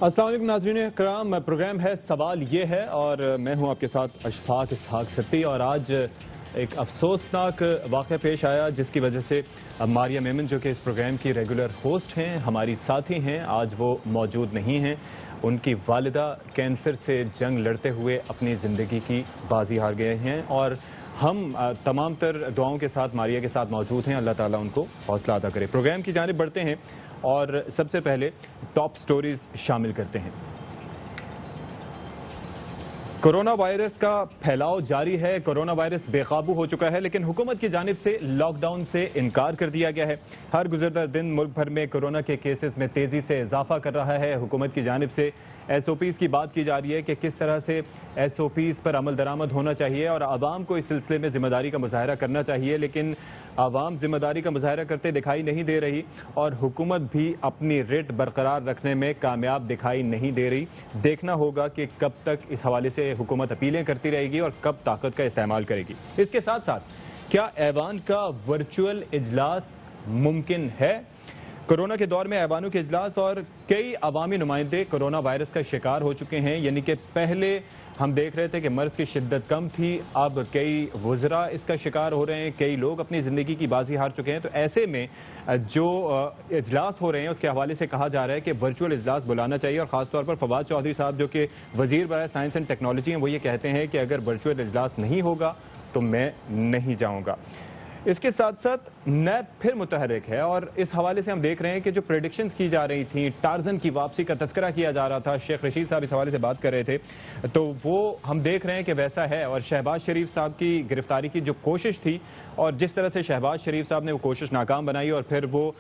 السلام علیکم ناظرین کرام، پروگرام ہے سوال یہ ہے اور میں ہوں آپ کے ساتھ اشفاق اسحاق ستی، اور آج ایک افسوسناک واقعہ پیش آیا جس کی وجہ سے ماریہ میمن جو کہ اس پروگرام کی ریگولر ہوسٹ ہیں، ہماری ساتھی ہیں، آج وہ موجود نہیں ہیں۔ ان کی والدہ کینسر سے جنگ لڑتے ہوئے اپنی زندگی کی بازی ہار گئے ہیں، اور ہم تمام تر دعاؤں کے ساتھ ماریہ کے ساتھ موجود ہیں۔ اللہ تعالیٰ ان کو حوصلہ عطا کرے۔ پروگرام کی جانب بڑھتے ہیں اور سب سے پہلے ٹاپ سٹوریز شامل کرتے ہیں۔ کورونا وائرس کا پھیلاؤ جاری ہے، کورونا وائرس بے قابو ہو چکا ہے، لیکن حکومت کی جانب سے لاک ڈاؤن سے انکار کر دیا گیا ہے۔ ہر گزرتا دن ملک بھر میں کورونا کے کیسز میں تیزی سے اضافہ کر رہا ہے۔ حکومت کی جانب سے ایس او پیز کی بات کی جا رہی ہے کہ کس طرح سے ایس او پیز پر عمل درآمد ہونا چاہیے اور عوام کو اس سلسلے میں ذمہ داری کا مظاہرہ کرنا چاہیے، لیکن عوام ذمہ داری کا مظاہرہ کرتے دکھائی نہیں دے رہی اور حکومت بھی اپنی ریٹ برقرار رکھنے میں کامیاب دکھائی نہیں دے رہی۔ دیکھنا ہوگا کہ کب تک اس حوالے سے حکومت اپیلیں کرتی رہے گی اور کب طاقت کا استعمال کرے گی۔ اس کے ساتھ ساتھ کیا ایوان کا ورچوئل اجلاس ممکن ہے؟ کورونا کے دور میں ایوانوں کے اجلاس اور کئی عوامی نمائندے کورونا وائرس کا شکار ہو چکے ہیں، یعنی کہ پہلے ہم دیکھ رہے تھے کہ مرض کی شدت کم تھی، اب کئی وزراء اس کا شکار ہو رہے ہیں، کئی لوگ اپنی زندگی کی بازی ہار چکے ہیں۔ تو ایسے میں جو اجلاس ہو رہے ہیں اس کے حوالے سے کہا جا رہا ہے کہ ورچوئل اجلاس بلانا چاہیے، اور خاص طور پر فواد چودھری صاحب جو کہ وزیر برائے سائنس اینڈ ٹیکنالوجی ہیں، وہ یہ کہتے ہیں کہ اگر ورچوئل اجلاس نہیں ہوگا تو میں نہیں جاؤں گا۔ اس کے ساتھ ساتھ نیب پھر متحرک ہے، اور اس حوالے سے ہم دیکھ رہے ہیں کہ جو پریڈکشنز کی جا رہی تھیں، ٹارزن کی واپسی کا تذکرہ کیا جا رہا تھا، شیخ رشید صاحب اس حوالے سے بات کر رہے تھے، تو وہ ہم دیکھ رہے ہیں کہ ویسا ہے۔ اور شہباز شریف صاحب کی گرفتاری کی جو کوشش تھی اور جس طرح سے شہباز شریف صاحب نے وہ کوشش ناکام بنائی اور پھر وہ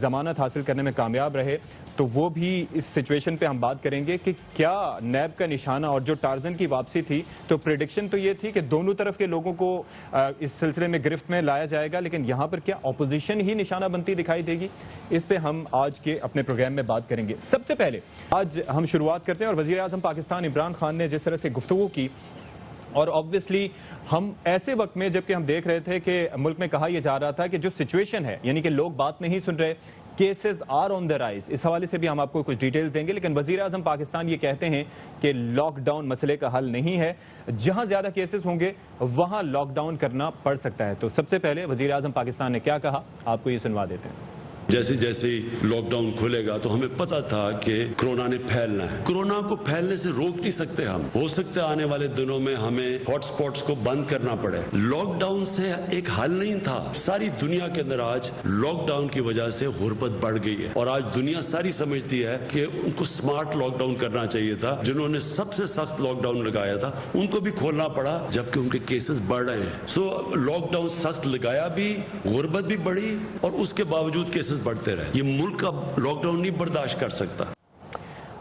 ضمانت حاصل کرنے میں کامیاب رہے، تو وہ بھی اس سچویشن پہ ہم بات کریں گے کہ کیا نیب کا نشانہ اور جو ٹارزن کی واپسی تھی، تو پریڈکشن تو یہ تھی کہ دونوں طرف کے لوگوں کو اس سلسلے میں گرفت میں لایا جائے گا، لیکن یہاں پر کیا اپوزیشن ہی نشانہ بنتی دکھائی دے گی؟ اس پہ ہم آج کے اپنے پروگرام میں بات کریں گے۔ سب سے پہلے آج ہم شروعات کرتے ہیں، اور وزیر اعظم پاکستان عمران خان نے جس طرح سے گفتگو کی، اور آبویسلی ہم ایسے وقت میں جبکہ ہم دیکھ رہے تھے کہ ملک میں کہا یہ جا رہا تھا کہ جو سچویشن ہے، یعنی کہ لوگ بات نہیں سن رہے، cases are on the rise, اس حوالے سے بھی ہم آپ کو کچھ ڈیٹیلز دیں گے، لیکن وزیر اعظم پاکستان یہ کہتے ہیں کہ لاک ڈاؤن مسئلے کا حل نہیں ہے، جہاں زیادہ کیسز ہوں گے وہاں لاک ڈاؤن کرنا پڑ سکتا ہے۔ تو سب سے پہلے وزیر اعظم پاکستان نے کیا کہا، آپ کو یہ سنوا دیتے ہیں۔ جیسے جیسے لاک ڈاؤن کھلے گا تو ہمیں پتا تھا کہ کورونا نے پھیلنا ہے، کورونا کو پھیلنے سے روک نہیں سکتے ہم، ہو سکتا ہے آنے والے دنوں میں ہمیں ہاٹ سپاٹس کو بند کرنا پڑے۔ لاک ڈاؤن سے ایک حل نہیں تھا، ساری دنیا کے اندر آج لاک ڈاؤن کی وجہ سے غربت بڑھ گئی ہے، اور آج دنیا ساری سمجھتی ہے کہ ان کو سمارٹ لاک ڈاؤن کرنا چاہیے تھا۔ جنہوں نے سب سے سخت لاک ڈاؤن لگایا تھا ان کو بھی کھولنا پڑا جبکہ ان کے کیسز بڑھ رہے ہیں۔ سو لاک ڈاؤن سخت لگایا بھی، غربت بھی بڑھی، اور اس کے باوجود کیسز بڑھتے رہے۔ یہ ملک اب لاک ڈاؤن نہیں برداشت کر سکتا۔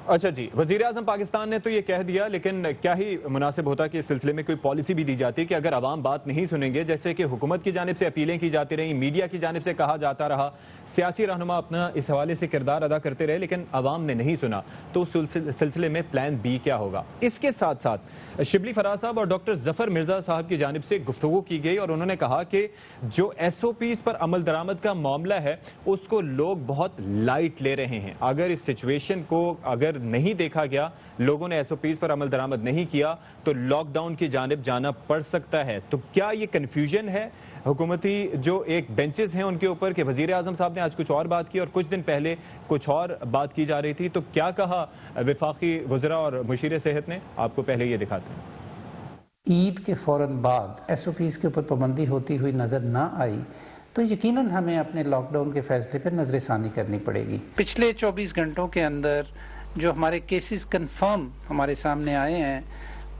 اچھا جی، وزیر اعظم پاکستان نے تو یہ کہہ دیا، لیکن کیا ہی مناسب ہوتا کہ اس سلسلے میں کوئی پالیسی بھی دی جاتی کہ اگر عوام بات نہیں سنیں گے، جیسے کہ حکومت کی جانب سے اپیلیں کی جاتی رہیں، میڈیا کی جانب سے کہا جاتا رہا، سیاسی رہنما اپنا اس حوالے سے کردار ادا کرتے رہے، لیکن عوام نے نہیں سنا، تو اس سلسلے میں پلان بی کیا ہوگا؟ اس کے ساتھ ساتھ شبلی فراز صاحب اور ڈاکٹر ظفر مرزا صاحب کی جانب سے گفتگو کی گئی، اور انہوں نے کہا کہ جو ایس او پیز پر عمل درآمد کا معاملہ ہے اس کو لوگ بہت لائٹ لے رہے ہیں۔ اگر اس سچویشن کو اگر نہیں دیکھا گیا، لوگوں نے ایس او پیز پر عمل درآمد نہیں کیا، تو لاک ڈاؤن کی جانب جانا پڑ سکتا ہے۔ تو کیا یہ کنفیوژن ہے حکومتی جو ایک بینچز ہیں ان کے اوپر کہ وزیر اعظم صاحب نے آج کچھ اور بات کی اور کچھ دن پہلے کچھ اور بات کی جا رہی تھی؟ تو کیا کہا وفاقی وزراء اور مشیر صحت نے؟ آپ کو پہلے یہ دکھاتے ہیں۔ عید کے فوراً بعد ایس او پیز کے اوپر پابندی ہوتی ہوئی نظر نہ آئی تو یقیناً ہمیں اپنے لاک ڈاؤن کے فیصلے پر نظر ثانی کرنی پڑے گی۔ پچھلے 24 گھنٹوں کے اندر جو ہمارے کیسز کنفرم ہمارے سامنے آئے ہیں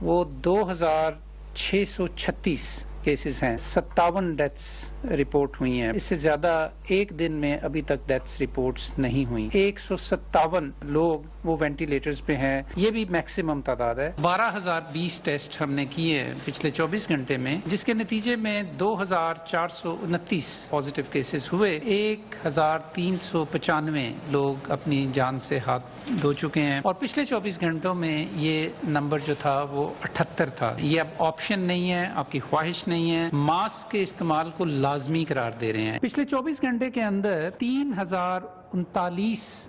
وہ 2636 کیسز ہیں، 57 ڈیتھس رپورٹ ہوئی ہیں، اس سے زیادہ ایک دن میں ابھی تک ڈیتھس رپورٹس نہیں ہوئی۔ 157 لوگ وہ وینٹیلیٹرز پہ ہیں، یہ بھی میکسیمم تعداد ہے۔ 12,020 ٹیسٹ ہم نے کیے ہیں پچھلے 24 گھنٹے میں، جس کے نتیجے میں 2,429 پازیٹیو کیسز ہوئے، 1,395 لوگ اپنی جان سے ہاتھ دھو چکے ہیں، اور پچھلے 24 گھنٹوں میں یہ نمبر جو تھا وہ 78 تھا۔ یہ اب آپشن نہیں ہے، آپ کی خواہش نہیں ہے، ماسک کے استعمال کو لازمی قرار دے رہے ہیں۔ پچھلے 24 گھنٹے کے اندر 3,039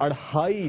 2.5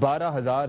12,000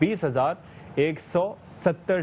20,170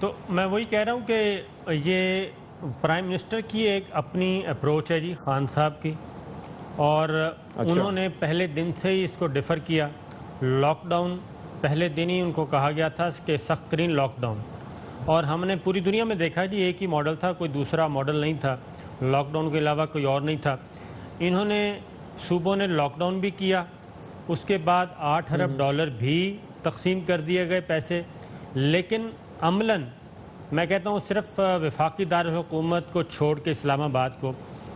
تو میں وہی کہہ رہا ہوں کہ یہ پرائم منسٹر کی ایک اپنی اپروچ ہے جی خان صاحب کی، اور انہوں نے پہلے دن سے ہی اس کو ڈیفر کیا. لاک ڈاؤن پہلے دن ہی ان کو کہا گیا تھا کہ سخت ترین لاک ڈاؤن، اور ہم نے پوری دنیا میں دیکھا جی ایک ہی ماڈل تھا، کوئی دوسرا ماڈل نہیں تھا، لاک ڈاؤن کے علاوہ کوئی اور نہیں تھا. انہوں نے صوبوں نے لاک ڈاؤن بھی کیا، اس کے بعد $8 ارب بھی تقسیم کر دیے گئے پیسے، لیکن عملاً میں کہتا ہوں صرف وفاقی دارالحکومت کو چھوڑ کے اسلام آباد کو،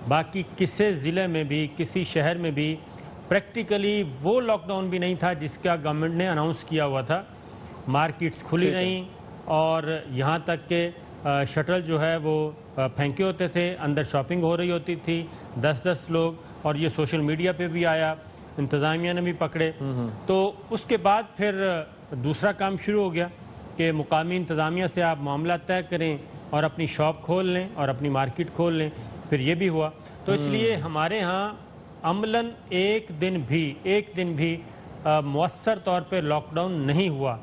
باقی کسی ضلع میں بھی کسی شہر میں بھی پریکٹیکلی وہ لاک ڈاؤن بھی نہیں تھا جس کا گورنمنٹ نے اناؤنس کیا ہوا تھا. مارکیٹس کھلی رہیں، اور یہاں تک کہ شٹل جو ہے وہ پھینکے ہوتے تھے، اندر شاپنگ ہو رہی ہوتی تھی، 10 لوگ، اور یہ سوشل میڈیا پہ بھی آیا، انتظامیہ نے بھی پکڑے. تو اس کے بعد پھر دوسرا کام شروع ہو گیا کہ مقامی انتظامیہ سے آپ معاملہ طے کریں اور اپنی شاپ کھول لیں اور اپنی مارکیٹ کھول لیں. پھر یہ بھی ہوا. تو اس لیے ہمارے ہاں عملاً ایک دن بھی مؤثر طور پہ لاک ڈاؤن نہیں ہوا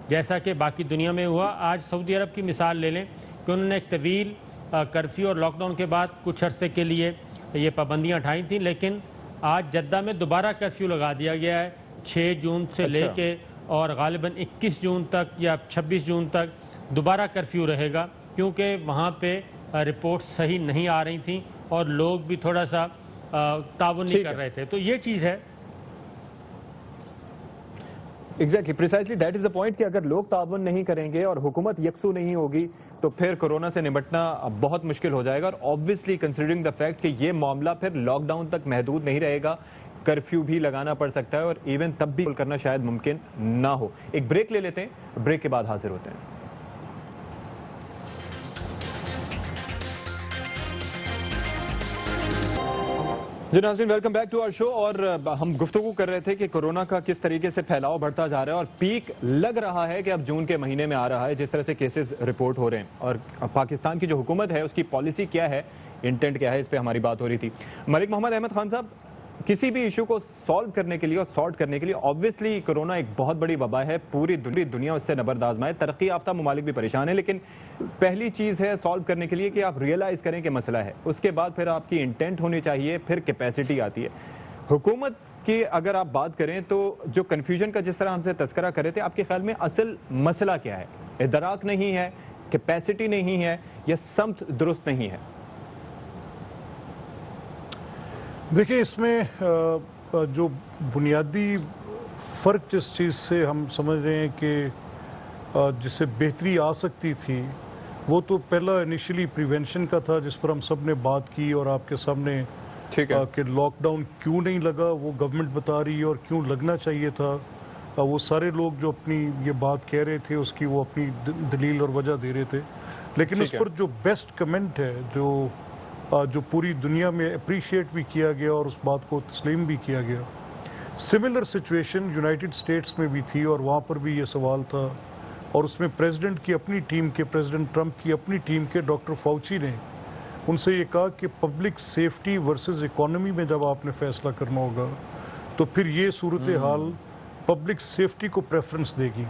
جیسا کہ باقی دنیا میں ہوا. آج سعودی عرب کی مثال لے لیں کہ انہوں نے ایک طویل کرفیو اور لاک ڈاؤن کے بعد کچھ عرصے کے لیے یہ پابندیاں اٹھائی تھیں، لیکن آج جدہ میں دوبارہ کرفیو لگا دیا گیا ہے 6 جون سے لے کے، اور غالباً 21 جون تک یا 26 جون تک دوبارہ کرفیو رہے گا، کیونکہ وہاں پہ رپورٹس صحیح نہیں آ رہی تھیں اور لوگ بھی تھوڑا سا تعاون نہیں کر رہے تھے. تو یہ چیز ہے. Exactly, precisely that is the point کہ اگر لوگ تعاون نہیں کریں گے اور حکومت یکسو نہیں ہوگی تو پھر کورونا سے نمٹنا بہت مشکل ہو جائے گا. اور آبویسلی کنسیڈرنگ دا فیکٹ کہ یہ معاملہ پھر لاک ڈاؤن تک محدود نہیں رہے گا، کرفیو بھی لگانا پڑ سکتا ہے، اور ایون تب بھی کرنا شاید ممکن نہ ہو. ایک بریک لے لیتے ہیں، بریک کے بعد حاضر ہوتے ہیں. جی ناظرین، ویلکم بیک ٹو آور شو. اور ہم گفتگو کر رہے تھے کہ کورونا کا کس طریقے سے پھیلاؤ بڑھتا جا رہا ہے، اور پیک لگ رہا ہے کہ اب جون کے مہینے میں آ رہا ہے جس طرح سے کیسز رپورٹ ہو رہے ہیں. اور پاکستان کی جو حکومت ہے اس کی پالیسی کیا ہے، انٹینٹ کیا ہے، اس پہ ہماری بات ہو رہی تھی. ملک محمد احمد خان صاحب، کسی بھی ایشو کو سالو کرنے کے لیے اور سارٹ کرنے کے لیے آبویسلی کورونا ایک بہت بڑی وبا ہے، پوری دنیا اس سے نبرد آزما ہے، ترقی یافتہ ممالک بھی پریشان ہیں، لیکن پہلی چیز ہے سالو کرنے کے لیے کہ آپ ریئلائز کریں کہ مسئلہ ہے، اس کے بعد پھر آپ کی انٹینٹ ہونی چاہیے، پھر کیپیسٹی آتی ہے. حکومت کی اگر آپ بات کریں تو جو کنفیوژن کا جس طرح ہم سے تذکرہ کر رہے تھے، آپ کے خیال میں اصل مسئلہ کیا ہے؟ ادراک نہیں ہے، کیپیسٹی نہیں ہے، یا سمت درست نہیں ہے؟ دیکھیں، اس میں جو بنیادی فرق جس چیز سے ہم سمجھ رہے ہیں کہ جس سے بہتری آ سکتی تھی، وہ تو پہلا انیشلی پریونشن کا تھا، جس پر ہم سب نے بات کی اور آپ کے سامنے کہ لاک ڈاؤن کیوں نہیں لگا وہ گورنمنٹ بتا رہی ہے، اور کیوں لگنا چاہیے تھا. وہ سارے لوگ جو اپنی یہ بات کہہ رہے تھے اس کی وہ اپنی دلیل اور وجہ دے رہے تھے. لیکن اس پر جو بیسٹ کمنٹ ہے، جو پوری دنیا میں اپریشیٹ بھی کیا گیا اور اس بات کو تسلیم بھی کیا گیا، سملر سچویشن یونائٹڈ سٹیٹس میں بھی تھی، اور وہاں پر بھی یہ سوال تھا، اور اس میں پریزیڈنٹ کی اپنی ٹیم کے، پریزیڈنٹ ٹرمپ کی اپنی ٹیم کے ڈاکٹر فاؤچی نے ان سے یہ کہا کہ پبلک سیفٹی ورسز اکانومی میں جب آپ نے فیصلہ کرنا ہوگا تو پھر یہ صورتحال پبلک سیفٹی کو پریفرنس دے گی،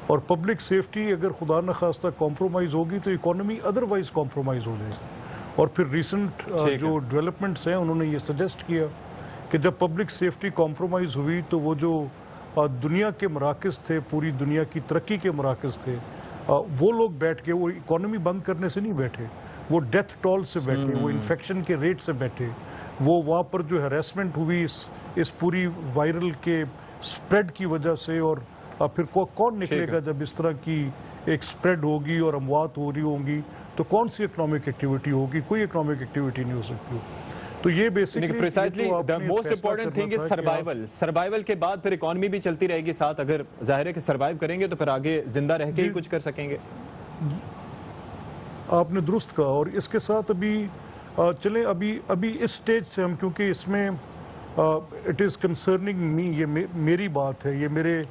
اور پبلک سیفٹی اگر خدا نخواستہ کمپرومائز ہوگی تو اکانومی ادروائز کمپرومائز ہو جائے گی. اور پھر ریسنٹ جو ڈیولپمنٹس ہیں انہوں نے یہ سجیسٹ کیا کہ جب پبلک سیفٹی کمپرومائز ہوئی تو وہ جو دنیا کے مراکز تھے، پوری دنیا کی ترقی کے مراکز تھے، وہ لوگ بیٹھ کے، وہ اکانومی بند کرنے سے نہیں بیٹھے، وہ ڈیتھ ٹول سے بیٹھے، وہ انفیکشن کے ریٹ سے بیٹھے، وہ وہاں پر جو ہیراسمنٹ ہوئی اس پوری وائرل کے سپریڈ کی وجہ سے، اور پھر کون نکلے گا جب اس طرح کی ایک سپریڈ ہوگی اور اموات ہو رہی ہوں گی تو کون سی اکنامک ایکٹیویٹی ہوگی؟ کوئی اکنامک ایکٹیویٹی نہیں ہو سکتی. تو یہ basically precisely the most important thing is survival کے بعد پھر اکانومی بھی چلتی رہے گی ساتھ. اگر ظاہر ہے کہ سروائیو کریں گے تو پھر آگے زندہ رہ کے ہی کچھ کر سکیں گے. آپ نے درست کہا. اور اس کے ساتھ ابھی چلیں ابھی اس سٹیج سے ہم، کیونکہ اس میں اٹ از کنسرننگ می، یہ میری بات ہے، یہ میرے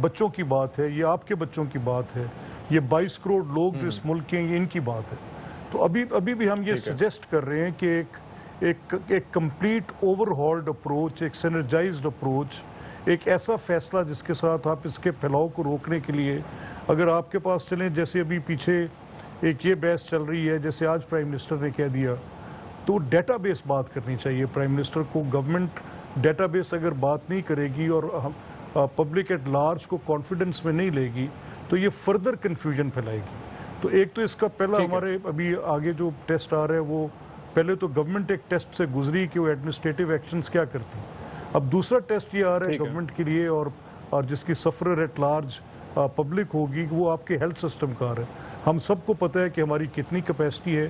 بچوں کی بات ہے، یہ آپ کے بچوں کی بات ہے، یہ 22 کروڑ لوگ جو اس ملک کے ہیں، یہ ان کی بات ہے. تو ابھی بھی ہم یہ سجیسٹ کر رہے ہیں کہ ایک کمپلیٹ اوور ہالڈ اپروچ، ایک سینرجائزڈ اپروچ، ایک ایسا فیصلہ جس کے ساتھ آپ اس کے پھیلاؤ کو روکنے کے لیے اگر آپ کے پاس چلیں، جیسے ابھی پیچھے ایک یہ بحث چل رہی ہے، جیسے آج پرائم منسٹر نے کہہ دیا، تو ڈیٹا بیس بات کرنی چاہیے پرائم منسٹر کو. گورنمنٹ ڈیٹا بیس اگر بات نہیں کرے گی اور پبلک ایٹ لارج کو کانفیڈنس میں نہیں لے گی تو یہ فردر کنفیوژن پھیلائے گی. تو ایک تو اس کا پہلا ہمارے ابھی آگے جو ٹیسٹ آ رہا ہے وہ پہلے تو گورنمنٹ ایک ٹیسٹ سے گزری کہ وہ ایڈمنسٹریٹو ایکشنز کیا کرتی. اب دوسرا ٹیسٹ یہ آ رہا ہے گورنمنٹ کے لیے اور جس کی سفرر ایٹ لارج پبلک ہوگی، وہ آپ کے ہیلتھ سسٹم کا آ رہا ہے. ہم سب کو پتہ ہے کہ ہماری کتنی کیپیسٹی ہے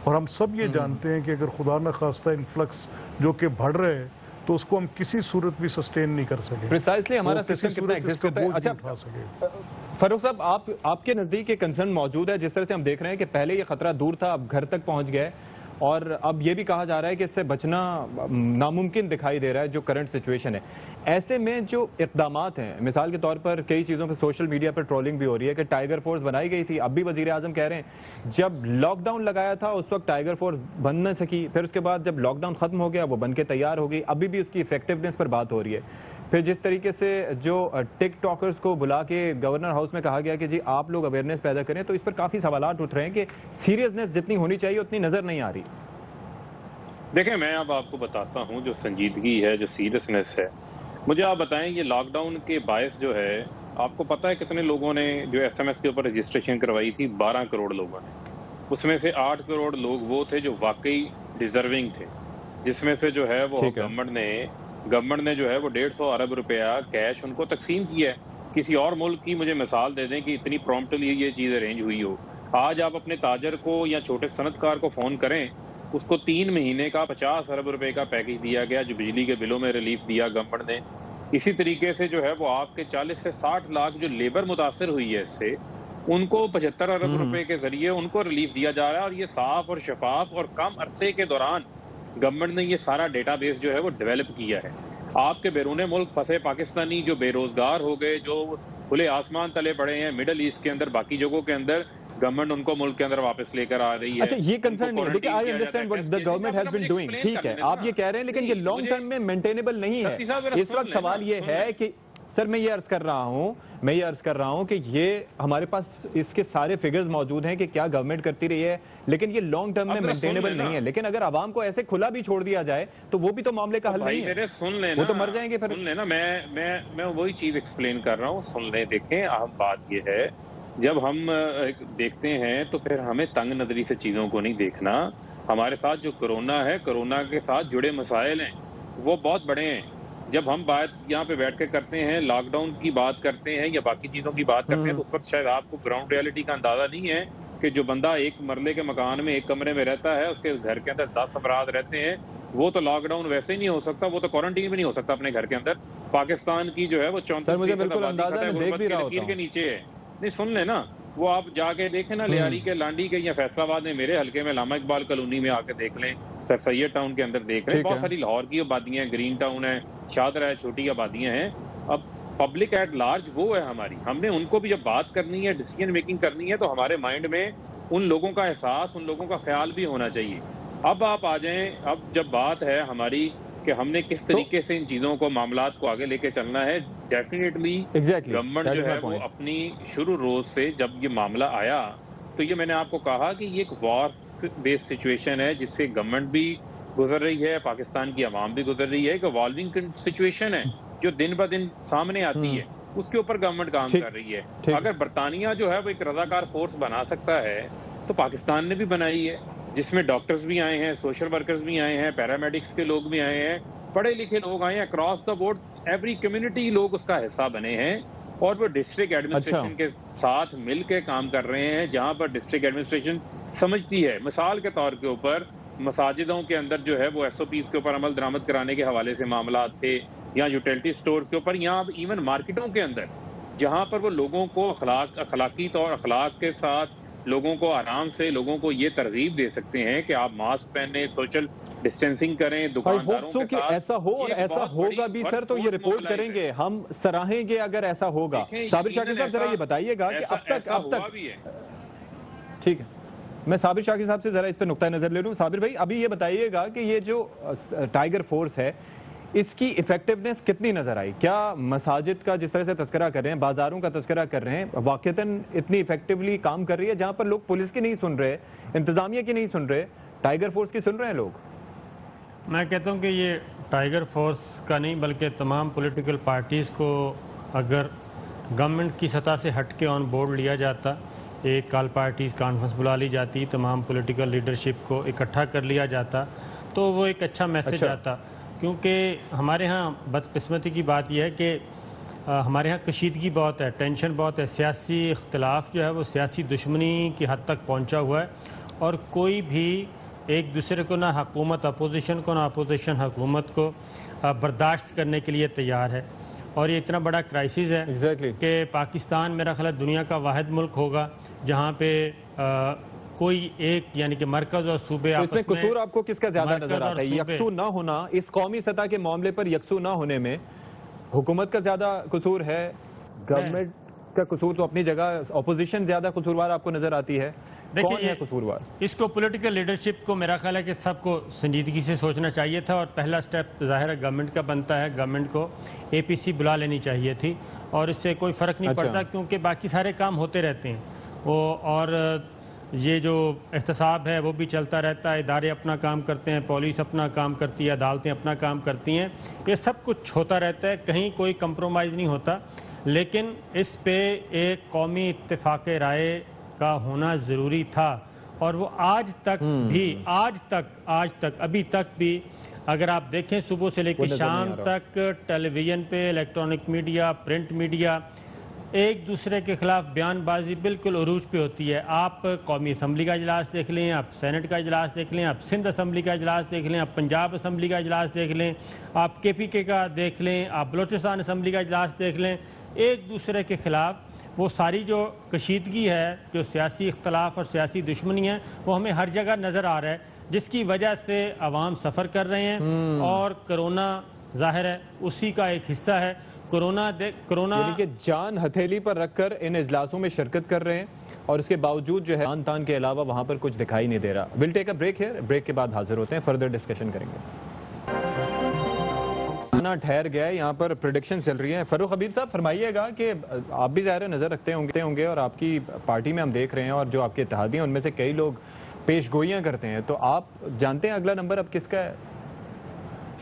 اور ہم سب یہ جانتے ہیں کہ اگر خدا نہ خواستہ انفلکس جو کہ بڑھ رہے ہیں تو اس کو ہم کسی صورت بھی سسٹین نہیں کر سکے. پریسائزلی ہمارا سسٹم کتنا ایگزسٹ کرتا ہے. اچھا فاروق صاحب، آپ کے نزدیک یہ کنسرن موجود ہے، جس طرح سے ہم دیکھ رہے ہیں کہ پہلے یہ خطرہ دور تھا، اب گھر تک پہنچ گئے اور اب یہ بھی کہا جا رہا ہے کہ اس سے بچنا ناممکن دکھائی دے رہا ہے جو کرنٹ سچویشن ہے. ایسے میں جو اقدامات ہیں، مثال کے طور پر کئی چیزوں پہ سوشل میڈیا پر ٹرولنگ بھی ہو رہی ہے کہ ٹائیگر فورس بنائی گئی تھی. اب بھی وزیر اعظم کہہ رہے ہیں جب لاک ڈاؤن لگایا تھا اس وقت ٹائیگر فورس بن نہ سکی، پھر اس کے بعد جب لاک ڈاؤن ختم ہو گیا وہ بن کے تیار ہو گئی. ابھی بھی اس کی افیکٹونیس پر بات ہو رہی ہے. پھر جس طریقے سے جو ٹک ٹاکرز کو بلا کے گورنر ہاؤس میں کہا گیا کہ جی آپ لوگ اویئرنیس پیدا کریں، تو اس پر کافی سوالات اٹھ رہے ہیں کہ سیریسنیس جتنی ہونی چاہیے اتنی نظر نہیں آ رہی. دیکھیں میں اب آپ کو بتاتا ہوں جو سنجیدگی ہے، جو سیریسنیس ہے. مجھے آپ بتائیں یہ لاک ڈاؤن کے باعث جو ہے، آپ کو پتہ ہے کتنے لوگوں نے جو ایس ایم ایس کے اوپر رجسٹریشن کروائی تھی؟ 12 کروڑ لوگوں نے. اس میں سے 8 کروڑ لوگ وہ تھے جو واقعی ڈیزرونگ تھے، جس میں سے جو ہے وہ گورنمنٹ نے جو ہے وہ 150 ارب روپیہ کیش ان کو تقسیم کیا ہے. کسی اور ملک کی مجھے مثال دے دیں کہ اتنی پرومپٹلی یہ چیز ارینج ہوئی ہو. آج آپ اپنے تاجر کو یا چھوٹے صنعت کار کو فون کریں، اس کو 3 مہینے کا 50 ارب روپے کا پیکج دیا گیا جو بجلی کے بلوں میں ریلیف دیا گورنمنٹ نے. اسی طریقے سے جو ہے وہ آپ کے 40 سے 60 لاکھ جو لیبر متاثر ہوئی ہے اس سے، ان کو 75 ارب روپے کے ذریعے ان کو ریلیف دیا جا رہا ہے. اور یہ صاف اور شفاف اور کم عرصے کے دوران گورنمنٹ نے یہ سارا ڈیٹا بیس جو ہے وہ ڈیولپ کیا ہے. آپ کے بیرون ملک پھنسے پاکستانی جو بے روزگار ہو گئے، جو کھلے آسمان تلے پڑے ہیں مڈل ایسٹ کے اندر، باقی جگہوں کے اندر، گورنمنٹ ان کو ملک کے اندر واپس لے کر آ رہی ہے. اچھا یہ کنسرن نہیں ہے، دیکھیں I understand what the government has been doing, ٹھیک ہے آپ یہ کہہ رہے ہیں، لیکن یہ لانگ ٹرم میں مینٹینیبل نہیں ہے. اس وقت سوال یہ ہے کہ سر میں یہ عرض کر رہا ہوں کہ یہ ہمارے پاس اس کے سارے فگرز موجود ہیں کہ کیا گورنمنٹ کرتی رہی ہے، لیکن یہ لانگ ٹرم میں مینٹینیبل نہیں ہے. لیکن اگر عوام کو ایسے کھلا بھی چھوڑ دیا جائے تو وہ بھی تو معاملے کا حل نہیں ہے. وہ تو مر جائیں گے. پھر سن لینا، میں وہی چیز ایکسپلین کر رہا ہوں. سن لیں. دیکھیں اہم بات یہ ہے، جب ہم دیکھتے ہیں تو پھر ہمیں تنگ نظری سے چیزوں کو نہیں دیکھنا. ہمارے ساتھ جو کرونا ہے، کرونا کے ساتھ جڑے مسائل ہیں وہ بہت بڑے ہیں. جب ہم بات یہاں پہ بیٹھ کے کرتے ہیں، لاک ڈاؤن کی بات کرتے ہیں یا باقی چیزوں کی بات کرتے ہیں، تو اس وقت شاید آپ کو گراؤنڈ ریالٹی کا اندازہ نہیں ہے کہ جو بندہ ایک مرلے کے مکان میں ایک کمرے میں رہتا ہے، اس کے گھر کے اندر 10 افراد رہتے ہیں، وہ تو لاک ڈاؤن ویسے ہی نہیں ہو سکتا، وہ تو کوارنٹین بھی نہیں ہو سکتا اپنے گھر کے اندر. پاکستان کی جو ہے وہ 34% کے نیچے ہے. نہیں سن لیں نا، وہ آپ جا کے دیکھیں نا، لیاری کے، لانڈی کے یا فیصل آباد میں، میرے حلقے میں علامہ اقبال کالونی میں آ کے دیکھ لیں، سر سید ٹاؤن کے اندر دیکھ لیں، بہت ساری لاہور کی آبادیاں ہیں، گرین ٹاؤن ہے، شادرہ ہے، چھوٹی آبادیاں ہیں. اب پبلک ایٹ لارج وہ ہے ہماری، ہم نے ان کو بھی جب بات کرنی ہے، ڈیسیجن میکنگ کرنی ہے، تو ہمارے مائنڈ میں ان لوگوں کا احساس، ان لوگوں کا خیال بھی ہونا چاہیے. اب آپ آ جائیں، اب جب بات ہے ہماری کہ ہم نے کس طریقے سے ان چیزوں کو، معاملات کو آگے لے کے چلنا ہے، ڈیفینیٹلی گورنمنٹ جو ہے وہ اپنی شروع روز سے جب یہ معاملہ آیا تو یہ میں نے آپ کو کہا کہ یہ ایک وار بیس سچویشن ہے جس سے گورنمنٹ بھی گزر رہی ہے، پاکستان کی عوام بھی گزر رہی ہے. ایک ایوالونگ سچویشن ہے جو دن بہ دن سامنے آتی ہے، اس کے اوپر گورنمنٹ کام کر رہی ہے. اگر برطانیہ جو ہے وہ ایک رضاکار فورس بنا سکتا ہے تو پاکستان نے بھی بنائی ہے، جس میں ڈاکٹرز بھی آئے ہیں، سوشل ورکرز بھی آئے ہیں، پیرامیڈکس کے لوگ بھی آئے ہیں، پڑھے لکھے لوگ آئے ہیں، across the board every community لوگ اس کا حصہ بنے ہیں. اور وہ ڈسٹرکٹ ایڈمنسٹریشن کے ساتھ مل کے کام کر رہے ہیں، جہاں پر ڈسٹرکٹ ایڈمنسٹریشن سمجھتی ہے. مثال کے طور کے اوپر مساجدوں کے اندر جو ہے وہ ایس او پیز کے اوپر عمل درآمد کرانے کے حوالے سے معاملات تھے، یا یوٹیلٹی سٹورز کے اوپر، یا ایون مارکیٹوں کے اندر جہاں پر وہ لوگوں کو اخلاقی طور اخلاق کے ساتھ لوگوں کو آرام سے لوگوں کو یہ ترغیب دے سکتے ہیں کہ آپ ماسک پہنیں، سوشل ڈسٹینسنگ کریں، دکانداروں کے ساتھ. ایسا ہو اور ایسا ہوگا بھی سر تو یہ رپورٹ کریں گے، ہم سراہیں گے اگر ایسا ہوگا. صابر شاکر صاحب ذرا یہ بتائیے گا کہ اب تک ٹھیک ہے، میں صابر شاکر صاحب سے ذرا اس پہ نقطہ نظر لے لوں. صابر بھائی ابھی یہ بتائیے گا کہ یہ جو ٹائیگر فورس ہے اس کی ایفیکٹونیس کتنی نظر آئی؟ کیا مساجد کا جس طرح سے تذکرہ کر رہے ہیں، بازاروں کا تذکرہ کر رہے ہیں، واقعتاً اتنی ایفیکٹولی کام کر رہی ہے؟ جہاں پر لوگ پولیس کی نہیں سن رہے، انتظامیہ کی نہیں سن رہے، ٹائیگر فورس کی سن رہے ہیں لوگ؟ میں کہتا ہوں کہ یہ ٹائیگر فورس کا نہیں بلکہ تمام پولیٹیکل پارٹیز کو اگر گورنمنٹ کی سطح سے ہٹ کے آن بورڈ لیا جاتا، ایک آل پارٹیز کانفرنس بلا لی جاتی، تمام پولیٹیکل لیڈرشپ کو اکٹھا کر لیا جاتا تو وہ ایک اچھا میسج آتا. کیونکہ ہمارے ہاں بدقسمتی کی بات یہ ہے کہ ہمارے ہاں کشیدگی بہت ہے، ٹینشن بہت ہے، سیاسی اختلاف جو ہے وہ سیاسی دشمنی کی حد تک پہنچا ہوا ہے، اور کوئی بھی ایک دوسرے کو نہ حکومت اپوزیشن کو نہ اپوزیشن حکومت کو برداشت کرنے کے لیے تیار ہے. اور یہ اتنا بڑا کرائسس ہے کہ پاکستان میرا خیال ہے دنیا کا واحد ملک ہوگا جہاں پہ کوئی ایک یعنی کہ مرکز اور صوبے آپس میں قصور آپ کو کس کا زیادہ نظر آتا ہے؟ یکسو نہ ہونا، اس قومی سطح کے معاملے پر یکسو نہ ہونے میں حکومت کا زیادہ قصور ہے، گورنمنٹ کا قصور تو اپنی جگہ، اپوزیشن زیادہ قصوروار آپ کو نظر آتی ہے؟ کون ہے قصوروار؟ اس کو پولیٹیکل لیڈرشپ کو میرا خیال ہے کہ سب کو سنجیدگی سے سوچنا چاہیے تھا، اور پہلا سٹیپ ظاہر ہے گورنمنٹ کا بنتا ہے. گورنمنٹ کو اے پی سی بلا لینی چاہیے تھی، اور اس سے کوئی فرق نہیں پڑتا کیونکہ باقی سارے کام ہوتے رہتے ہیں وہ، اور یہ جو احتساب ہے وہ بھی چلتا رہتا ہے، ادارے اپنا کام کرتے ہیں، پولیس اپنا کام کرتی ہے، عدالتیں اپنا کام کرتی ہیں، یہ سب کچھ ہوتا رہتا ہے، کہیں کوئی کمپرومائز نہیں ہوتا. لیکن اس پہ ایک قومی اتفاق رائے کا ہونا ضروری تھا، اور وہ آج تک ابھی تک بھی اگر آپ دیکھیں صبح سے لے کے شام تک ٹیلی ویژن پہ، الیکٹرانک میڈیا، پرنٹ میڈیا ایک دوسرے کے خلاف بیان بازی بالکل عروج پہ ہوتی ہے. آپ قومی اسمبلی کا اجلاس دیکھ لیں، آپ سینٹ کا اجلاس دیکھ لیں، آپ سندھ اسمبلی کا اجلاس دیکھ لیں، آپ پنجاب اسمبلی کا اجلاس دیکھ لیں، آپ کے پی کے کا دیکھ لیں، آپ بلوچستان اسمبلی کا اجلاس دیکھ لیں، ایک دوسرے کے خلاف وہ ساری جو کشیدگی ہے، جو سیاسی اختلاف اور سیاسی دشمنی ہے، وہ ہمیں ہر جگہ نظر آ رہا ہے، جس کی وجہ سے عوام سفر کر رہے ہیں. اور کرونا ظاہر ہے اسی کا ایک حصہ ہے. کرونا یعنی کہ جان ہتھیلی پر رکھ کر ان اجلاسوں میں شرکت کر رہے ہیں، اور اس کے باوجود جو ہے تان کے علاوہ وہاں پر کچھ دکھائی نہیں دے رہا. ول ٹیک اے بریک ہیئر، بریک کے بعد حاضر ہوتے ہیں، فردر ڈسکشن کریں گے. ٹھہر گیا ہے، یہاں پر پریڈکشن چل رہی ہے. فاروق حبیب صاحب فرمائیے گا کہ آپ بھی ظاہر نظر رکھتے ہوں گے، اور آپ کی پارٹی میں ہم دیکھ رہے ہیں، اور جو آپ کے اتحادی ہیں ان میں سے کئی لوگ پیش گوئیاں کرتے ہیں، تو آپ جانتے ہیں اگلا نمبر اب کس کا ہے؟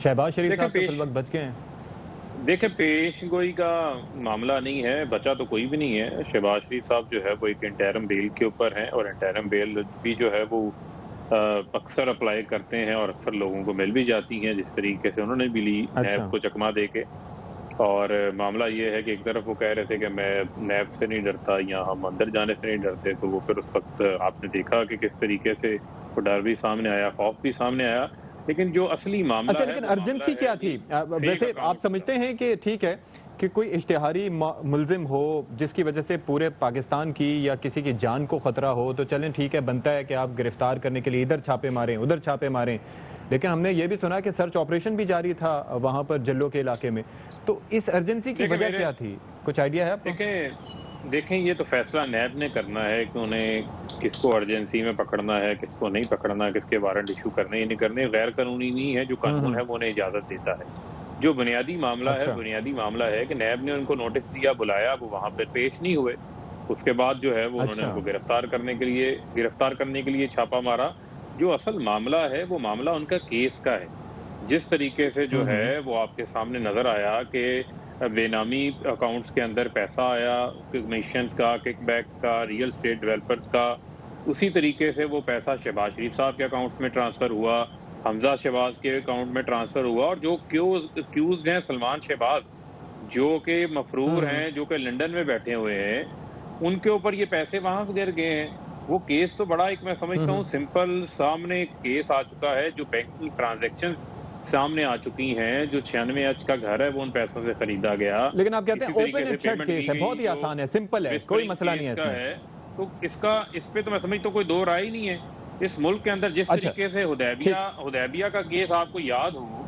شہباز شریف صاحب تو فی الوقت بچ گئے ہیں. دیکھیں پیش گوئی کا معاملہ نہیں ہے، بچا تو کوئی بھی نہیں ہے. شہباز شریف صاحب جو ہے وہ ایک انٹرم بیل کے اوپر ہیں، اور انٹرم بیل بھی جو ہے وہ اکثر اپلائی کرتے ہیں اور اکثر لوگوں کو مل بھی جاتی ہیں، جس طریقے سے انہوں نے بھی لی نیب کو چکما دے کے. اور معاملہ یہ ہے کہ ایک طرف وہ کہہ رہے تھے کہ میں نیب سے نہیں ڈرتا یا ہم اندر جانے سے نہیں ڈرتے، تو وہ پھر اس وقت آپ نے دیکھا کہ کس طریقے سے وہ ڈر بھی سامنے آیا، خوف بھی سامنے آیا. لیکن جو اصلی معاملہ ہے، لیکن ارجنسی کیا تھی؟ ویسے آپ سمجھتے ہیں کہ ٹھیک ہے کہ کوئی اشتہاری ملزم ہو جس کی وجہ سے پورے پاکستان کی یا کسی کی جان کو خطرہ ہو، تو چلیں ٹھیک ہے، بنتا ہے کہ آپ گرفتار کرنے کے لیے ادھر چھاپے ماریں ادھر چھاپے ماریں. لیکن ہم نے یہ بھی سنا کہ سرچ آپریشن بھی جاری تھا وہاں پر جلو کے علاقے میں، تو اس ارجنسی کی وجہ کیا تھی؟ کچھ آئیڈیا ہے آپ کو؟ دیکھیں یہ تو فیصلہ نیب نے کرنا ہے کہ انہیں کس کو ارجنسی میں پکڑنا ہے، کس کو نہیں پکڑنا، کس کے وارنٹ ایشو کرنے یا نہیں کرنے. غیر قانونی نہیں ہے، جو قانون ہے وہ انہیں اجازت دیتا ہے. جو بنیادی معاملہ ہے کہ نیب نے ان کو نوٹس دیا، بلایا، وہ وہاں پہ پیش نہیں ہوئے. اس کے بعد جو ہے وہ انہوں نے ان کو گرفتار کرنے کے لیے چھاپا مارا. جو اصل معاملہ ہے وہ معاملہ ان کا کیس کا ہے. جس طریقے سے جو ہے وہ آپ کے سامنے نظر آیا کہ بے نامی اکاؤنٹس کے اندر پیسہ آیا، کمیشنز کا، کک بیکس کا، ریئل اسٹیٹ ڈیولپرز کا، اسی طریقے سے وہ پیسہ شہباز شریف صاحب کے اکاؤنٹس میں ٹرانسفر ہوا، حمزہ شہباز کے اکاؤنٹ میں ٹرانسفر ہوا. اور جو ایکیوزڈ ہیں سلمان شہباز، جو کہ مفرور ہیں، جو کہ لنڈن میں بیٹھے ہوئے ہیں، ان کے اوپر یہ پیسے وہاں گر گئے ہیں. وہ کیس تو بڑا ایک میں سمجھتا ہوں سمپل سامنے کیس آ چکا ہے. جو بینکنگ ٹرانزیکشنز سامنے آ چکی ہیں، جو 96 ایچ کا گھر ہے وہ ان پیسوں سے خریدا گیا. لیکن آپ کہتے ہیں اوپن اینڈ شٹ کیس ہے، بہت ہی آسان ہے، سمپل ہے، کوئی مسئلہ نہیں ہے اس میں. تو اس پہ تو میں سمجھتا ہوں کوئی دو رائے نہیں ہے. اس ملک کے اندر جس طریقے سے حدیبیہ کا کیس آپ کو یاد ہو،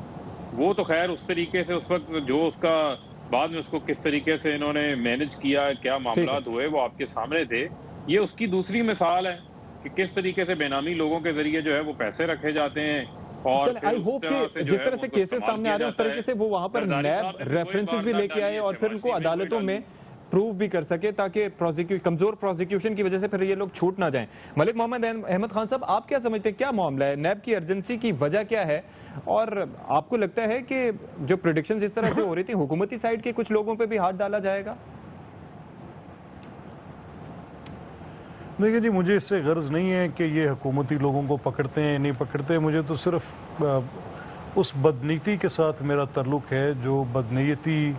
وہ تو خیر اس طریقے سے اس وقت جو اس کا بعد میں اس کو کس طریقے سے انہوں نے مینج کیا، کیا معاملات ہوئے، وہ آپ کے سامنے تھے. یہ اس کی دوسری مثال ہے کہ کس طریقے سے بے نامی لوگوں کے ذریعے جو ہے وہ پیسے رکھے جاتے ہیں. اور آئی ہوپ کہ جس طرح سے کیسز سامنے آ رہے ہیں اس طریقے سے وہ وہاں پر نیب ریفرنسز بھی لے کے آئے اور پھر ان کو عدالتوں میں پروف بھی کر سکے تاکہ کمزور پروزیکیوشن کی وجہ سے پھر یہ لوگ چھوٹ نہ جائیں. ملک محمد احمد خان صاحب, آپ کیا سمجھتے ہیں, کیا معاملہ ہے, نیب کی ارجنسی کی وجہ کیا ہے, اور آپ کو لگتا ہے کہ جو پریڈکشنز اس طرح سے ہو رہی تھی حکومتی سائیڈ کے کچھ لوگوں پہ بھی ہاتھ ڈالا جائے گا؟ دیکھیں جی, مجھے اس سے غرض نہیں ہے کہ یہ حکومتی لوگوں کو پکڑتے ہیں نہیں پکڑتے. مجھے تو صرف اس بدنیتی کے ساتھ میرا تعلق ہے جو بدنیتی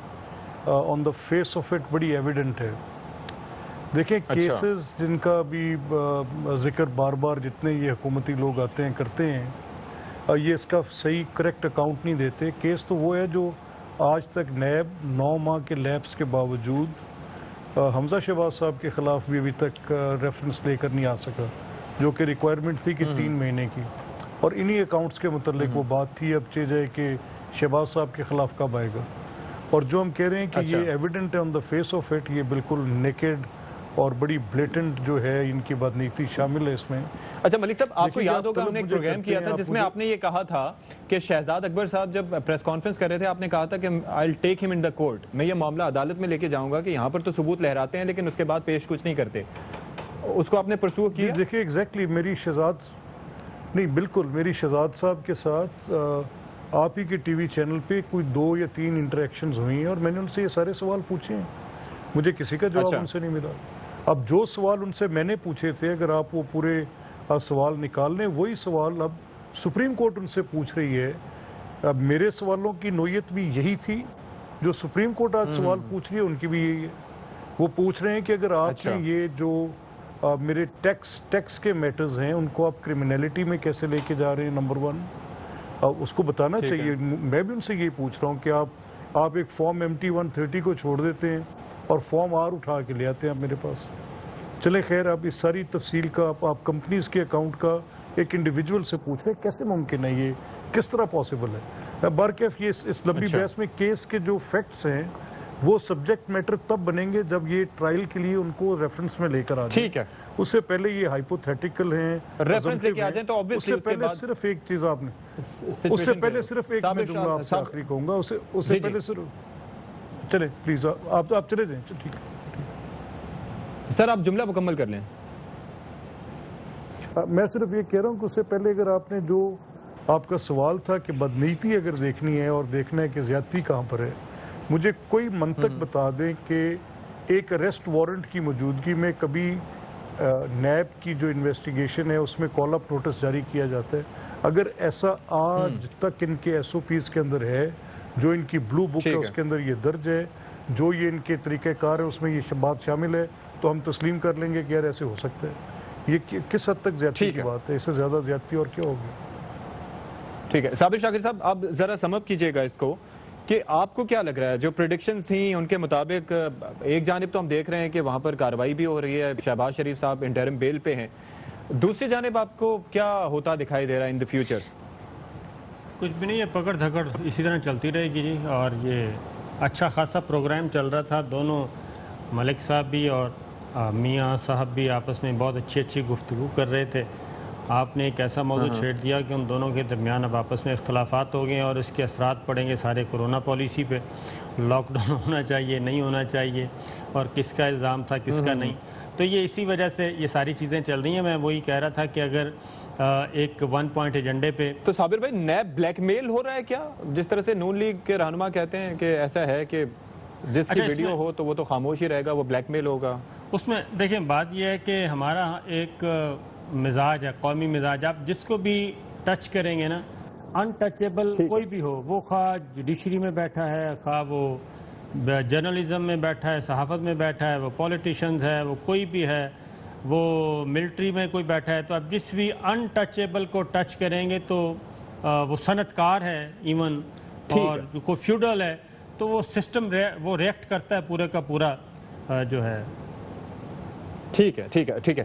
آن دا فیس آف اٹ بڑی ایویڈنٹ ہے. دیکھیں کیسز جن کا بھی ذکر بار بار جتنے یہ حکومتی لوگ آتے ہیں کرتے ہیں, یہ اس کا صحیح کریکٹ اکاؤنٹ نہیں دیتے. کیس تو وہ ہے جو آج تک نیب 9 ماہ کے لیپس کے باوجود حمزہ شہباز صاحب کے خلاف بھی ابھی تک ریفرنس لے کر نہیں آ سکا, جو کہ ریکوائرمنٹ تھی کہ 3 مہینے کی, اور انہی اکاؤنٹس کے متعلق وہ بات تھی. اب چیز ہے کہ شہباز صاحب کے خلاف کب آئے گا, اور جو ہم کہہ رہے ہیں کہ یہ ایویڈنٹ ہے آن دا فیس آف اٹ, یہ بالکل نیکڈ اور بڑی بلیٹنٹ جو ہے ان کی بدنیتی شامل ہے اس میں. اچھا ملک صاحب, آپ کو یاد ہوگا ہم نے ایک پروگرام کیا تھا جس میں آپ نے یہ کہا تھا کہ شہزاد اکبر صاحب جب پریس کانفرنس کر رہے تھے آپ نے کہا تھا کہ I'll take him in the court, میں یہ معاملہ عدالت میں لے کے جاؤں گا کہ یہاں پر تو ثبوت لہراتے ہیں لیکن اس کے بعد پیش کچھ نہیں کرتے. اس کو آپ نے پرسو کیا؟ دیکھیں ایگزیکٹلی میری شہزاد نہیں, بالکل میری شہزاد صاحب کے ساتھ آپ ہی کے ٹی وی چینل پہ کوئی 2 یا 3 انٹریکشنز ہوئی ہیں اور میں نے ان سے یہ سارے سوال پوچھے ہیں. مجھے کسی کا جواب ان سے نہیں ملا. اب جو سوال ان سے میں نے پوچھے تھے, اگر آپ وہ پورے سوال نکال لیں, وہی سوال اب سپریم کورٹ ان سے پوچھ رہی ہے. اب میرے سوالوں کی نوعیت بھی یہی تھی جو سپریم کورٹ آج سوال پوچھ رہی ہے, ان کی بھی یہی ہے. وہ پوچھ رہے ہیں کہ اگر آپ نے یہ جو میرے ٹیکس کے میٹرز ہیں ان کو آپ کرمینلٹی میں کیسے لے کے جا رہے ہیں, نمبر 1 اس کو بتانا چاہیے. میں بھی ان سے یہی پوچھ رہا ہوں کہ آپ ایک فارم MT 130 کو چھوڑ دیتے ہیں اور فارم R اٹھا کے لے آتے ہیں آپ میرے پاس. چلے خیر, اب اس ساری تفصیل کا آپ کمپنیز کے اکاؤنٹ کا ایک انڈیویجول سے پوچھ رہے ہیں, کیسے ممکن ہے, یہ کس طرح پاسبل ہے. برکیف یہ اس لمبی بحث میں کیس کے جو فیکٹس ہیں وہ سبجیکٹ میٹر تب بنیں گے جب یہ ٹرائل کے لیے ان کو ریفرنس میں لے کر آ جائیں. ٹھیک ہے, اس سے پہلے یہ ہائپوتھیٹیکل ہیں, ریفرنس لے کے آ جائیں تو اس سے پہلے صرف ایک چیز آپ نے, اس سے پہلے صرف ایک میں جملہ آپ سے آخری کہوں گا, اس سے پہلے صرف چلیں پلیز آپ چلے جائیں. ٹھیک ہے سر, آپ جملہ مکمل کر لیں. میں صرف یہ کہہ رہا ہوں کہ اس سے پہلے اگر آپ نے جو آپ کا سوال تھا کہ بدنیتی اگر دیکھنی ہے اور دیکھنا ہے کہ زیادتی کہاں پر ہے, مجھے کوئی منطق بتا دیں کہ ایک اریسٹ وارنٹ کی موجودگی میں کبھی نیب کی جو انویسٹیگیشن ہے اس میں کال اپ نوٹس جاری کیا جاتا ہے. اگر ایسا آج تک ان کے SOPs کے اندر ہے, جو ان کی بلو بک ہے اس کے اندر یہ درج ہے, جو یہ ان کے طریقہ کار ہے اس میں یہ بات شامل ہے, تو ہم تسلیم کر لیں گے کہ یار ایسے ہو سکتا ہے. یہ کس حد تک زیادتی کی بات ہے, اس سے زیادہ زیادتی اور کیا ہوگی. ٹھیک ہے صابر شاکر صاحب, آپ ذرا سم اپ کیجئے گا اس کو کہ آپ کو کیا لگ رہا ہے جو پریڈکشنز تھیں ان کے مطابق. ایک جانب تو ہم دیکھ رہے ہیں کہ وہاں پر کارروائی بھی ہو رہی ہے, شہباز شریف صاحب انٹرم بیل پہ ہیں, دوسری جانب آپ کو کیا ہوتا دکھائی دے رہا ہے ان دی فیوچر؟ کچھ بھی نہیں, یہ پکڑ دھکڑ اسی طرح چلتی رہے گی جی. اور یہ اچھا خاصا پروگرام چل رہا تھا, دونوں ملک صاحب بھی اور میاں صاحب بھی آپس میں بہت اچھی گفتگو کر رہے تھے. آپ نے ایک ایسا موضوع چھیڑ دیا کہ ان دونوں کے درمیان اب آپس میں اختلافات ہو گئے اور اس کے اثرات پڑیں گے سارے کرونا پالیسی پہ. لاک ڈاؤن ہونا چاہیے نہیں ہونا چاہیے, اور کس کا الزام تھا کس کا نہیں. تو یہ اسی وجہ سے یہ ساری چیزیں چل رہی ہیں. میں وہی کہہ رہا تھا کہ اگر ایک 1 پوائنٹ ایجنڈے پہ, تو صابر بھائی نیب بلیک میل ہو رہا ہے کیا؟ جس طرح سے نون لیگ کے رہنما کہتے ہیں کہ ایسا ہے کہ جس کی ویڈیو ہو تو وہ تو خاموش ہی رہے گا, وہ بلیک میل ہوگا. اس میں دیکھیں بات یہ ہے کہ ہمارا ایک مزاج ہے, قومی مزاج. آپ جس کو بھی ٹچ کریں گے نا, انٹچیبل کوئی بھی ہو, وہ خواہ جوڈیشری میں بیٹھا ہے, خواہ وہ جرنلزم میں بیٹھا ہے, صحافت میں بیٹھا ہے, وہ پولیٹیشنز ہے, وہ کوئی بھی ہے, وہ ملٹری میں کوئی بیٹھا ہے, تو آپ جس بھی انٹچیبل کو ٹچ کریں گے تو وہ صنعت کار ہے ایون, اور کوئی فیوڈل ہے, تو وہ سسٹم وہ ریئیکٹ کرتا ہے پورے کا پورا جو ہے. ٹھیک ہے.